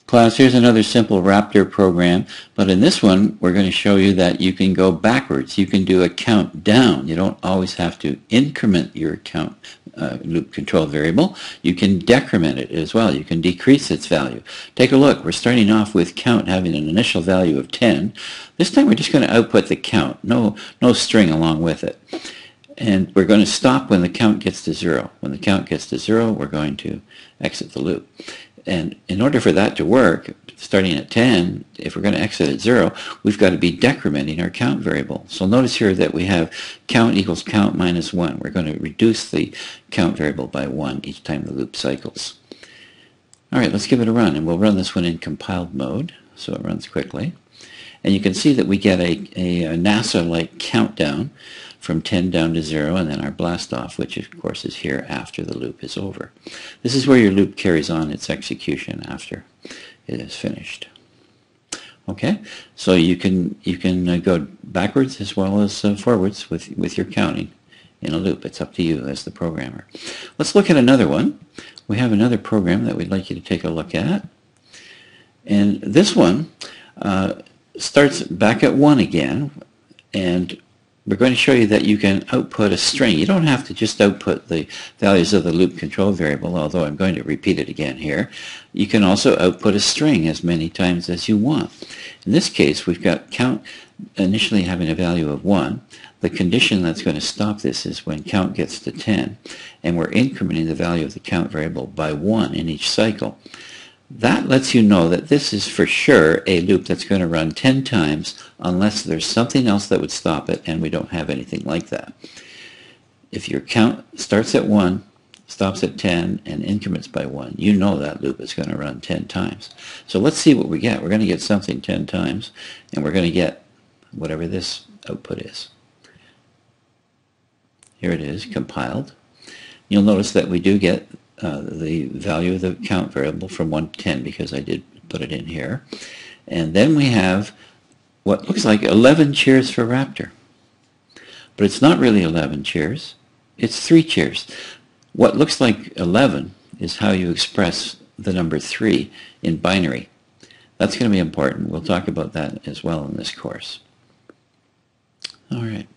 Class, here's another simple Raptor program, but in this one we're going to show you that you can go backwards. You can do a count down. You don't always have to increment your count loop control variable. You can decrement it as well. You can decrease its value. Take a look. We're starting off with count having an initial value of 10. This time we're just going to output the count, no string along with it. And we're going to stop when the count gets to 0. When the count gets to 0, we're going to exit the loop. And in order for that to work, starting at 10, if we're going to exit at 0, we've got to be decrementing our count variable. So notice here that we have count equals count minus 1. We're going to reduce the count variable by 1 each time the loop cycles. All right, let's give it a run, and we'll run this one in compiled mode so it runs quickly. And you can see that we get a NASA-like countdown from 10 down to 0, and then our blast off, which of course is here after the loop is over. This is where your loop carries on its execution after it is finished. Okay, so you can go backwards as well as forwards with your counting in a loop. It's up to you as the programmer. Let's look at another one. We have another program that we'd like you to take a look at, and this one starts back at 1 again, and we're going to show you that you can output a string. You don't have to just output the values of the loop control variable, although I'm going to repeat it again here. You can also output a string as many times as you want. In this case, we've got count initially having a value of 1. The condition that's going to stop this is when count gets to 10, and we're incrementing the value of the count variable by 1 in each cycle. That lets you know that this is for sure a loop that's going to run 10 times unless there's something else that would stop it, and we don't have anything like that. If your count starts at 1, stops at 10, and increments by 1, you know that loop is going to run 10 times. So let's see what we get. We're going to get something 10 times, and we're going to get whatever this output is. Here it is, compiled. You'll notice that we do get the value of the count variable from 1 to 10 because I did put it in here. And then we have what looks like 11 cheers for Raptor. But it's not really 11 cheers, it's 3 cheers. What looks like 11 is how you express the number 3 in binary. That's going to be important. We'll talk about that as well in this course. All right.